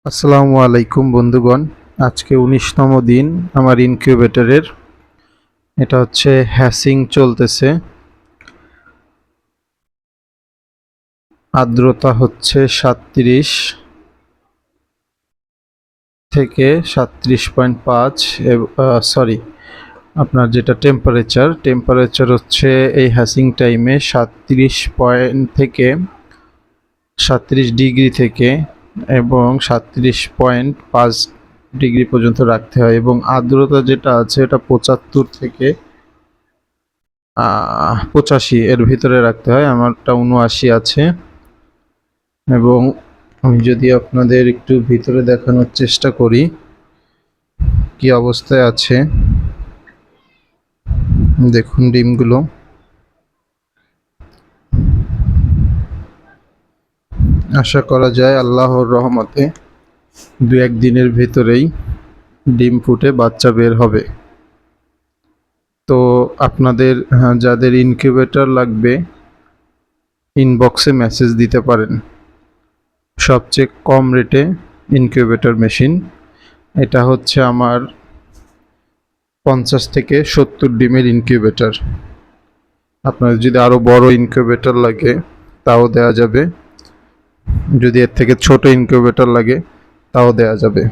আসসালামু আলাইকুম বন্ধুগণ। আজকে ১৯তম দিন আমার ইনকিউবেটরের। এটা হচ্ছে হ্যাসিং চলতেছে। আর্দ্রতা হচ্ছে ৩৭ থেকে ৩৭.৫। সরি, আপনার যেটা টেম্পারেচার হচ্ছে এই হ্যাসিং টাইমে ৩৭ ডিগ্রি থেকে এবং ৩৭.৫ ডিগ্রি পর্যন্ত রাখতে হয়, এবং আর্দ্রতা যেটা আছে এটা ৭৫ থেকে ৮৫ এর ভিতরে রাখতে হয়। আমারটা ৭৯ আছে। এবং আমি যদি আপনাদের একটু ভিতরে দেখানোর চেষ্টা করি কি অবস্থায় আছে, দেখুন ডিমগুলো। আশা করা যায় আল্লাহর রহমতে ২-১ দিনের ভেতরেই ডিম ফুটে বাচ্চা বের হবে। তো আপনাদের যাদের ইনকিউবেটর লাগবে ইনবক্সে মেসেজ দিতে পারেন। সবচেয়ে কম রেটে ইনকিউবেটর মেশিন এটা হচ্ছে আমার ৫০ থেকে ৭০ ডিমের ইনকিউবেটর। আপনাদের যদি আরও বড় ইনকিউবেটর লাগে তাও দেওয়া যাবে, যদি এর থেকে ছোট ইনকিউবেটর লাগে তাও দেওয়া যাবে।